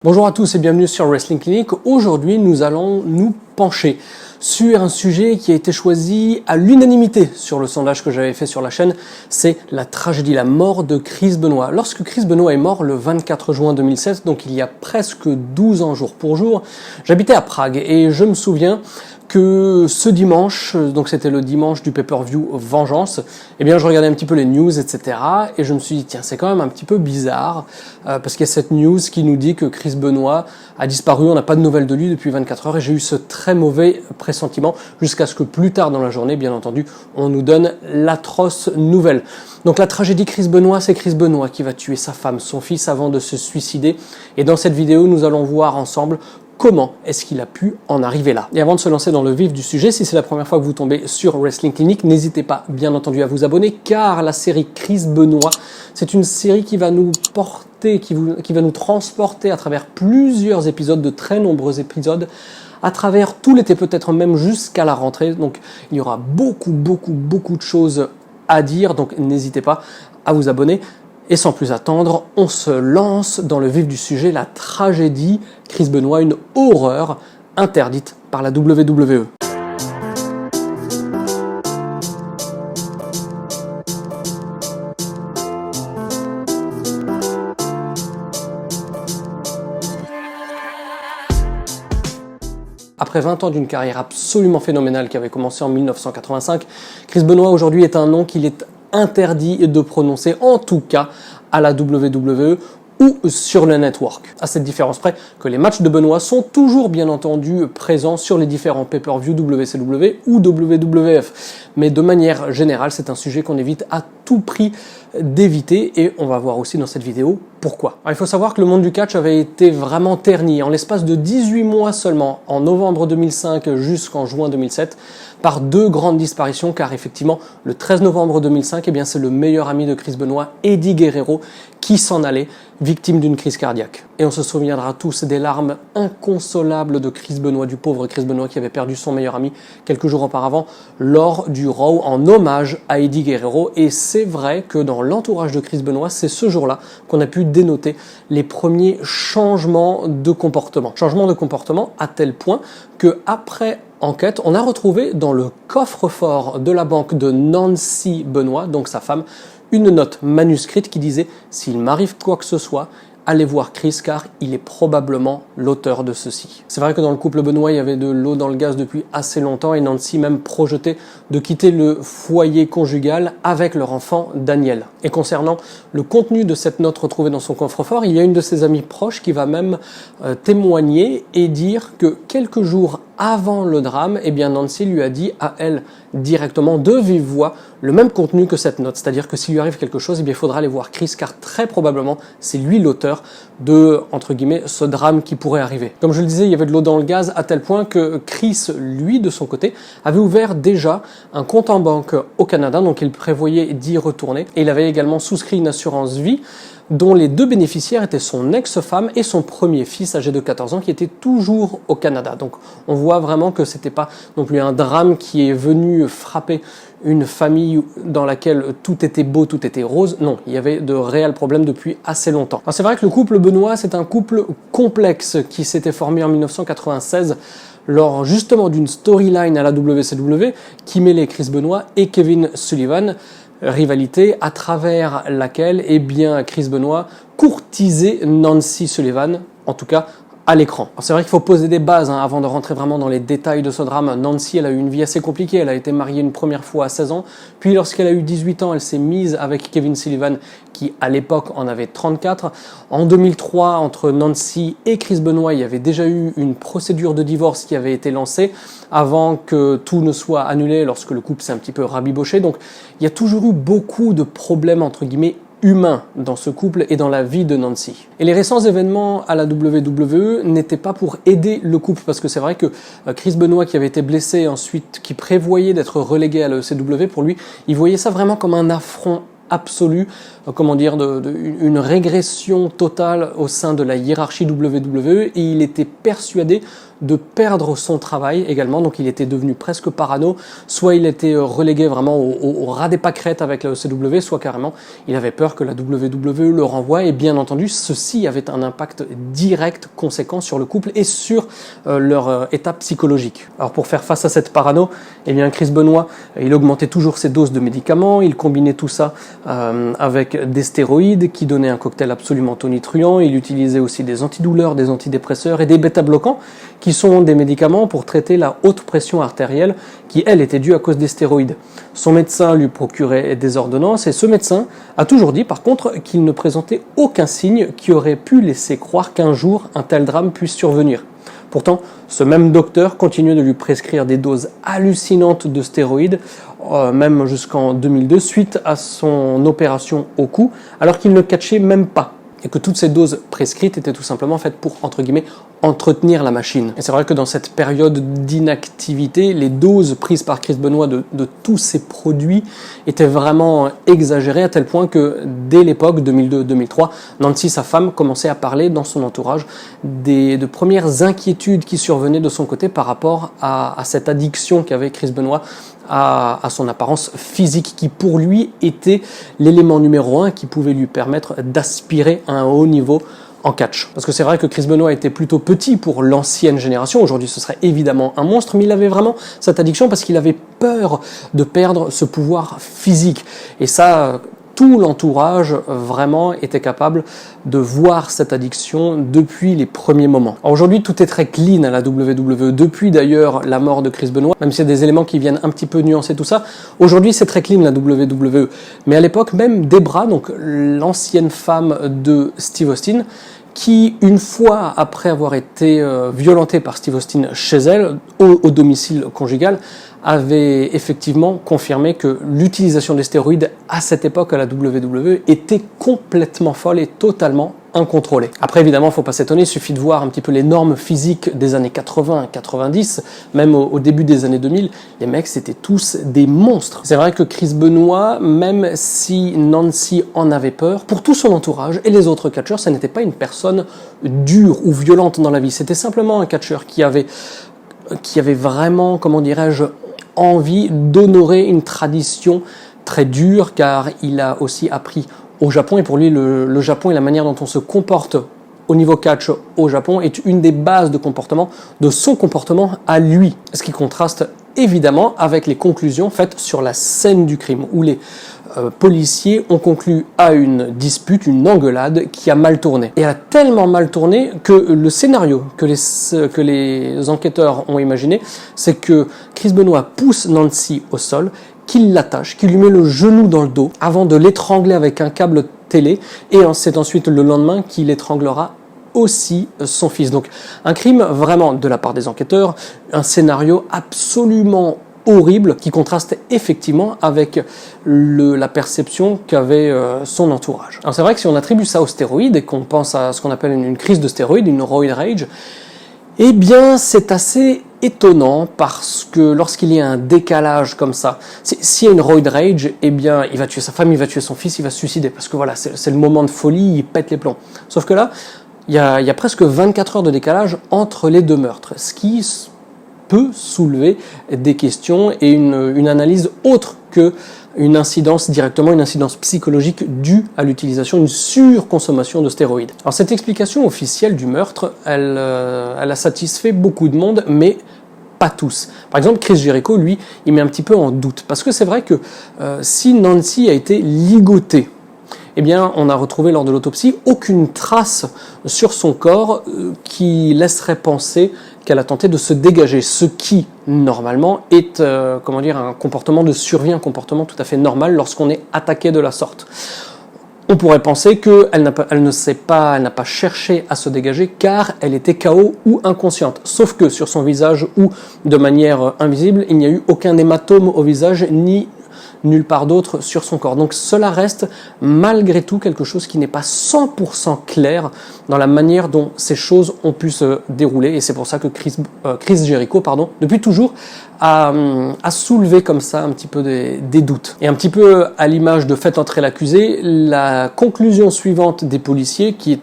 Bonjour à tous et bienvenue sur Wrestling Clinic. Aujourd'hui, nous allons nous pencher sur un sujet qui a été choisi à l'unanimité sur le sondage que j'avais fait sur la chaîne. C'est la tragédie, la mort de Chris Benoit. Lorsque Chris Benoit est mort le 24 juin 2007, donc il y a presque 12 ans jour pour jour, j'habitais à Prague et je me souviens que ce dimanche, donc c'était le dimanche du pay-per-view Vengeance, eh bien je regardais un petit peu les news, etc. Et je me suis dit, tiens, c'est quand même un petit peu bizarre, parce qu'il y a cette news qui nous dit que Chris Benoit a disparu, on n'a pas de nouvelles de lui depuis 24 heures, et j'ai eu ce très mauvais pressentiment, jusqu'à ce que plus tard dans la journée, bien entendu, on nous donne l'atroce nouvelle. Donc la tragédie Chris Benoit, c'est Chris Benoit qui va tuer sa femme, son fils avant de se suicider. Et dans cette vidéo, nous allons voir ensemble comment est-ce qu'il a pu en arriver là. Et avant de se lancer dans le vif du sujet, si c'est la première fois que vous tombez sur Wrestling Clinic, n'hésitez pas bien entendu à vous abonner, car la série Chris Benoit, c'est une série qui va nous porter, qui va nous transporter à travers plusieurs épisodes, de très nombreux épisodes, à travers tout l'été, peut-être même jusqu'à la rentrée. Donc il y aura beaucoup de choses à dire, donc n'hésitez pas à vous abonner. Et sans plus attendre, on se lance dans le vif du sujet, la tragédie Chris Benoit, une horreur interdite par la WWE. Après 20 ans d'une carrière absolument phénoménale qui avait commencé en 1985, Chris Benoit aujourd'hui est un nom qu'il est interdit de prononcer, en tout cas à la WWE ou sur le network. À cette différence près que les matchs de Benoit sont toujours bien entendu présents sur les différents pay-per-view WCW ou WWF. Mais de manière générale, c'est un sujet qu'on évite à tout prix d'éviter, et on va voir aussi dans cette vidéo pourquoi. Alors, il faut savoir que le monde du catch avait été vraiment terni en l'espace de 18 mois seulement, en novembre 2005 jusqu'en juin 2007, par deux grandes disparitions, car effectivement, le 13 novembre 2005, eh bien, c'est le meilleur ami de Chris Benoit, Eddie Guerrero, qui s'en allait, victime d'une crise cardiaque. Et on se souviendra tous des larmes inconsolables de Chris Benoit, du pauvre Chris Benoit qui avait perdu son meilleur ami quelques jours auparavant lors du Raw en hommage à Eddie Guerrero. Et c'est vrai que dans l'entourage de Chris Benoit, c'est ce jour-là qu'on a pu dénoter les premiers changements de comportement. Changements de comportement à tel point que après enquête, on a retrouvé dans le coffre-fort de la banque de Nancy Benoit, donc sa femme, une note manuscrite qui disait « S'il m'arrive quoi que ce soit, allez voir Chris car il est probablement l'auteur de ceci ». C'est vrai que dans le couple Benoit, il y avait de l'eau dans le gaz depuis assez longtemps, et Nancy même projetait de quitter le foyer conjugal avec leur enfant Daniel. Et concernant le contenu de cette note retrouvée dans son coffre-fort, il y a une de ses amies proches qui va même témoigner et dire que quelques jours avant le drame, eh bien Nancy lui a dit à elle directement de vive voix le même contenu que cette note. C'est-à-dire que s'il lui arrive quelque chose, eh bien il faudra aller voir Chris car très probablement c'est lui l'auteur de, entre guillemets, ce drame qui pourrait arriver. Comme je le disais, il y avait de l'eau dans le gaz à tel point que Chris, lui, de son côté, avait ouvert déjà un compte en banque au Canada, donc il prévoyait d'y retourner. Et il avait également souscrit une assurance vie dont les deux bénéficiaires étaient son ex-femme et son premier fils âgé de 14 ans qui était toujours au Canada. Donc on voit vraiment que c'était pas non plus un drame qui est venu frapper une famille dans laquelle tout était beau, tout était rose. Non, il y avait de réels problèmes depuis assez longtemps. Alors c'est vrai que le couple Benoit, c'est un couple complexe qui s'était formé en 1996 lors justement d'une storyline à la WCW qui mêlait Chris Benoit et Kevin Sullivan, rivalité à travers laquelle, eh bien, Chris Benoit courtisait Nancy Sullivan, en tout cas à l'écran. C'est vrai qu'il faut poser des bases avant de rentrer vraiment dans les détails de ce drame. Nancy, elle a eu une vie assez compliquée. Elle a été mariée une première fois à 16 ans, puis lorsqu'elle a eu 18 ans, elle s'est mise avec Kevin Sullivan, qui à l'époque en avait 34. En 2003, entre Nancy et Chris Benoit, il y avait déjà eu une procédure de divorce qui avait été lancée avant que tout ne soit annulé lorsque le couple s'est un petit peu rabiboché. Donc il y a toujours eu beaucoup de problèmes entre guillemets humain dans ce couple et dans la vie de Nancy. Et les récents événements à la WWE n'étaient pas pour aider le couple, parce que c'est vrai que Chris Benoit, qui avait été blessé ensuite, qui prévoyait d'être relégué à l'ECW, pour lui, il voyait ça vraiment comme un affront absolu, une régression totale au sein de la hiérarchie WWE, et il était persuadé de perdre son travail également, donc il était devenu presque parano, soit il était relégué vraiment au ras des pâquerettes avec la ECW, soit carrément il avait peur que la WWE le renvoie, et bien entendu ceci avait un impact direct, conséquent sur le couple et sur leur état psychologique. Alors pour faire face à cette parano, eh bien Chris Benoit, il augmentait toujours ses doses de médicaments, il combinait tout ça avec des stéroïdes qui donnaient un cocktail absolument tonitruant, il utilisait aussi des antidouleurs, des antidépresseurs et des bêta-bloquants qui sont des médicaments pour traiter la haute pression artérielle qui, elle, était due à cause des stéroïdes. Son médecin lui procurait des ordonnances et ce médecin a toujours dit par contre qu'il ne présentait aucun signe qui aurait pu laisser croire qu'un jour un tel drame puisse survenir. Pourtant, ce même docteur continuait de lui prescrire des doses hallucinantes de stéroïdes, même jusqu'en 2002, suite à son opération au cou, alors qu'il ne catchait même pas. Et que toutes ces doses prescrites étaient tout simplement faites pour, entre guillemets, entretenir la machine. Et c'est vrai que dans cette période d'inactivité, les doses prises par Chris Benoit de tous ces produits étaient vraiment exagérées à tel point que dès l'époque 2002-2003, Nancy, sa femme, commençait à parler dans son entourage de premières inquiétudes qui survenaient de son côté par rapport à cette addiction qu'avait Chris Benoit à son apparence physique qui pour lui était l'élément numéro 1 qui pouvait lui permettre d'aspirer à un haut niveau en catch. Parce que c'est vrai que Chris Benoit était plutôt petit pour l'ancienne génération, aujourd'hui ce serait évidemment un monstre, mais il avait vraiment cette addiction parce qu'il avait peur de perdre ce pouvoir physique. Et ça, tout l'entourage vraiment était capable de voir cette addiction depuis les premiers moments. Alors aujourd'hui, tout est très clean à la WWE, depuis d'ailleurs la mort de Chris Benoit, même s'il y a des éléments qui viennent un petit peu nuancer tout ça. Aujourd'hui, c'est très clean la WWE. Mais à l'époque, même Debra, donc l'ancienne femme de Steve Austin, qui, une fois après avoir été violentée par Steve Austin chez elle, au domicile conjugal, avait effectivement confirmé que l'utilisation des stéroïdes à cette époque à la WWE était complètement folle et totalement incontrôlée. Après évidemment, il ne faut pas s'étonner, il suffit de voir un petit peu les normes physiques des années 80, 90, même au début des années 2000, les mecs c'était tous des monstres. C'est vrai que Chris Benoit, même si Nancy en avait peur, pour tout son entourage et les autres catcheurs, ça n'était pas une personne dure ou violente dans la vie, c'était simplement un catcheur qui avait vraiment, comment dirais-je, envie d'honorer une tradition très dure, car il a aussi appris au Japon, et pour lui le Japon et la manière dont on se comporte au niveau catch au Japon est une des bases de comportement, de son comportement à lui, ce qui contraste évidemment avec les conclusions faites sur la scène du crime, où les policiers ont conclu à une dispute, une engueulade qui a mal tourné. Et elle a tellement mal tourné que le scénario que les enquêteurs ont imaginé, c'est que Chris Benoit pousse Nancy au sol, qu'il l'attache, qu'il lui met le genou dans le dos avant de l'étrangler avec un câble télé, et c'est ensuite le lendemain qu'il étranglera aussi son fils. Donc un crime vraiment de la part des enquêteurs, un scénario absolument horrible qui contraste effectivement avec la perception qu'avait son entourage. Alors c'est vrai que si on attribue ça aux stéroïdes et qu'on pense à ce qu'on appelle une crise de stéroïdes, une roid rage, eh bien c'est assez étonnant parce que lorsqu'il y a un décalage comme ça, s'il y a une roid rage, eh bien il va tuer sa femme, il va tuer son fils, il va se suicider parce que voilà, c'est le moment de folie, il pète les plombs. Sauf que là, il y a presque 24 heures de décalage entre les deux meurtres, ce qui peut soulever des questions et une analyse autre que une incidence psychologique due à l'utilisation, une surconsommation de stéroïdes. Alors cette explication officielle du meurtre, elle a satisfait beaucoup de monde, mais pas tous. Par exemple, Chris Jericho, lui, il met un petit peu en doute, parce que c'est vrai que si Nancy a été ligotée, eh bien, on a retrouvé lors de l'autopsie aucune trace sur son corps qui laisserait penser qu'elle a tenté de se dégager, ce qui, normalement, est un comportement de survie, un comportement tout à fait normal lorsqu'on est attaqué de la sorte. On pourrait penser qu'elle n'a pas cherché à se dégager car elle était KO ou inconsciente. Sauf que sur son visage ou de manière invisible, il n'y a eu aucun hématome au visage ni nulle part d'autre sur son corps. Donc cela reste malgré tout quelque chose qui n'est pas 100% clair dans la manière dont ces choses ont pu se dérouler, et c'est pour ça que Chris Jericho, depuis toujours, a soulevé comme ça un petit peu des doutes. Et un petit peu à l'image de Faites entrer l'accusé, la conclusion suivante des policiers, qui est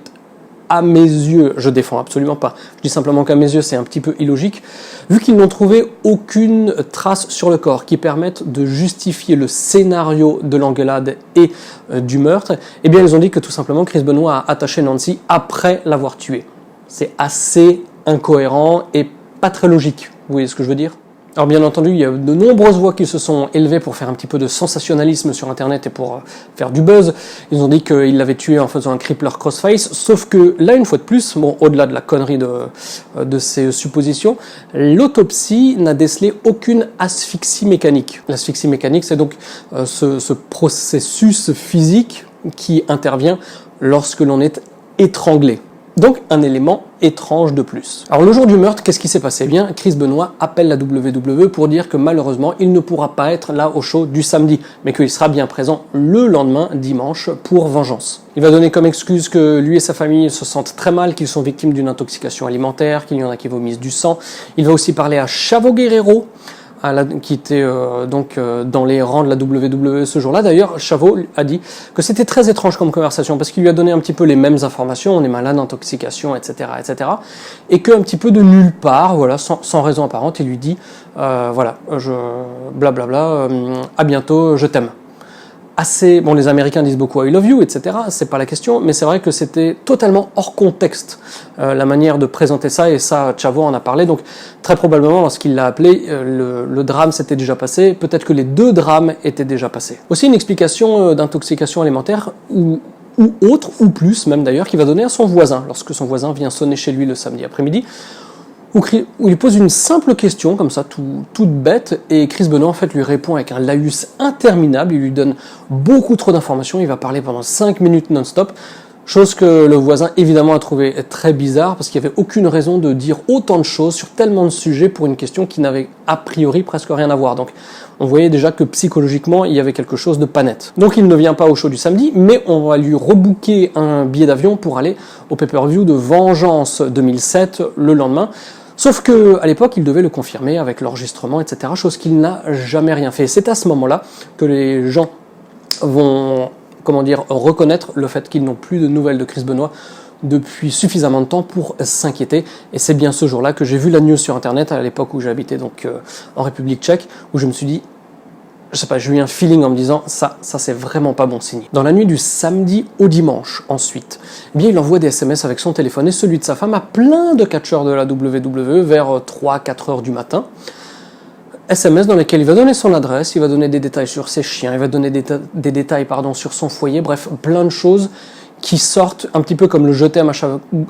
à mes yeux, je défends absolument pas, je dis simplement qu'à mes yeux c'est un petit peu illogique, vu qu'ils n'ont trouvé aucune trace sur le corps qui permette de justifier le scénario de l'engueulade et du meurtre, eh bien ils ont dit que tout simplement Chris Benoit a attaché Nancy après l'avoir tuée. C'est assez incohérent et pas très logique, vous voyez ce que je veux dire ? Alors bien entendu, il y a de nombreuses voix qui se sont élevées pour faire un petit peu de sensationnalisme sur internet et pour faire du buzz. Ils ont dit qu'il l'avait tué en faisant un crippler crossface, sauf que là, une fois de plus, bon, au-delà de la connerie de ces suppositions, l'autopsie n'a décelé aucune asphyxie mécanique. L'asphyxie mécanique, c'est donc ce processus physique qui intervient lorsque l'on est étranglé. Donc un élément étrange de plus. Alors le jour du meurtre, qu'est-ce qui s'est passé ? Eh bien, Chris Benoit appelle la WWE pour dire que malheureusement, il ne pourra pas être là au show du samedi, mais qu'il sera bien présent le lendemain, dimanche, pour vengeance. Il va donner comme excuse que lui et sa famille se sentent très mal, qu'ils sont victimes d'une intoxication alimentaire, qu'il y en a qui vomissent du sang. Il va aussi parler à Chavo Guerrero, qui était dans les rangs de la WWE ce jour-là. D'ailleurs, Chavo a dit que c'était très étrange comme conversation, parce qu'il lui a donné un petit peu les mêmes informations, on est malade, intoxication, etc., et qu'un petit peu de nulle part, voilà, sans raison apparente, il lui dit, blablabla, à bientôt, je t'aime. Bon, les Américains disent beaucoup I love you, etc., c'est pas la question, mais c'est vrai que c'était totalement hors contexte, la manière de présenter ça, et ça, Chavo en a parlé, donc très probablement, lorsqu'il l'a appelé, le drame s'était déjà passé, peut-être que les deux drames étaient déjà passés. Aussi une explication d'intoxication alimentaire, ou autre, ou plus même d'ailleurs, qu'il va donner à son voisin, lorsque son voisin vient sonner chez lui le samedi après-midi, où il pose une simple question, comme ça, toute bête, et Chris Benoit, en fait, lui répond avec un laïus interminable, il lui donne beaucoup trop d'informations, il va parler pendant 5 minutes non-stop, chose que le voisin, évidemment, a trouvé très bizarre, parce qu'il n'y avait aucune raison de dire autant de choses sur tellement de sujets pour une question qui n'avait a priori presque rien à voir. Donc, on voyait déjà que psychologiquement, il y avait quelque chose de pas net. Donc, il ne vient pas au show du samedi, mais on va lui rebooker un billet d'avion pour aller au pay-per-view de Vengeance 2007 le lendemain. Sauf qu'à l'époque, il devait le confirmer avec l'enregistrement, etc., chose qu'il n'a jamais rien fait. C'est à ce moment-là que les gens vont, reconnaître le fait qu'ils n'ont plus de nouvelles de Chris Benoit depuis suffisamment de temps pour s'inquiéter. Et c'est bien ce jour-là que j'ai vu la news sur Internet, à l'époque où j'habitais donc en République tchèque, où je me suis dit, je sais pas, j'ai eu un feeling en me disant ça c'est vraiment pas bon signe. Dans la nuit du samedi au dimanche, ensuite, eh bien il envoie des SMS avec son téléphone et celui de sa femme à plein de catcheurs de la WWE vers 3-4 heures du matin. SMS dans lesquels il va donner son adresse, il va donner des détails sur ses chiens, il va donner des détails sur son foyer, bref, plein de choses qui sortent un petit peu comme le je t'aime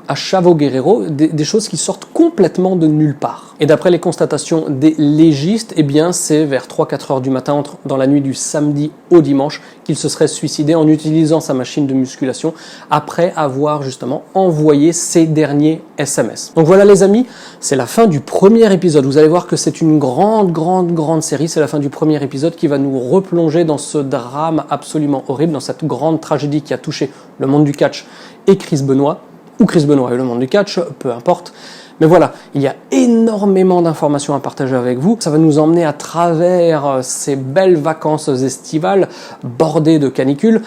à Chavo Guerrero, des choses qui sortent complètement de nulle part. Et d'après les constatations des légistes, eh bien c'est vers 3-4 heures du matin, dans la nuit du samedi au dimanche, qu'il se serait suicidé en utilisant sa machine de musculation après avoir justement envoyé ces derniers SMS. Donc voilà les amis, c'est la fin du premier épisode. Vous allez voir que c'est une grande série, c'est la fin du premier épisode qui va nous replonger dans ce drame absolument horrible, dans cette grande tragédie qui a touché le monde du catch et Chris Benoit, ou Chris Benoit et le monde du catch, peu importe. Mais voilà, il y a énormément d'informations à partager avec vous. Ça va nous emmener à travers ces belles vacances estivales bordées de canicules,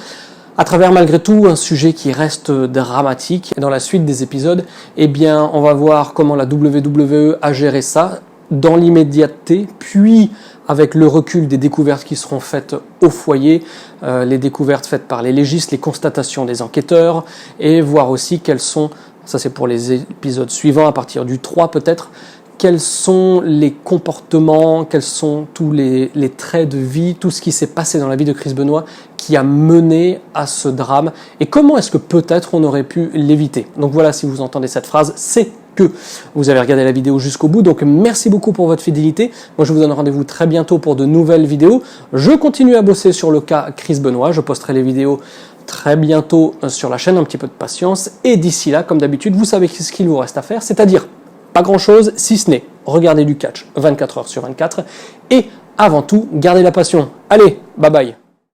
à travers malgré tout un sujet qui reste dramatique. Et dans la suite des épisodes, eh bien, on va voir comment la WWE a géré ça dans l'immédiateté, puis avec le recul des découvertes qui seront faites au foyer, les découvertes faites par les légistes, les constatations des enquêteurs, et voir aussi quelles sont, ça c'est pour les épisodes suivants, à partir du 3 peut-être, quels sont les comportements, quels sont tous les traits de vie, tout ce qui s'est passé dans la vie de Chris Benoit qui a mené à ce drame, et comment est-ce que peut-être on aurait pu l'éviter. Donc voilà, si vous entendez cette phrase, c'est que vous avez regardé la vidéo jusqu'au bout, donc merci beaucoup pour votre fidélité. Moi je vous donne rendez-vous très bientôt pour de nouvelles vidéos. Je continue à bosser sur le cas Chris Benoit, je posterai les vidéos très bientôt sur la chaîne, un petit peu de patience, et d'ici là, comme d'habitude, vous savez ce qu'il vous reste à faire, c'est-à-dire pas grand-chose, si ce n'est regarder du catch 24 heures sur 24, et avant tout, garder la passion. Allez, bye bye.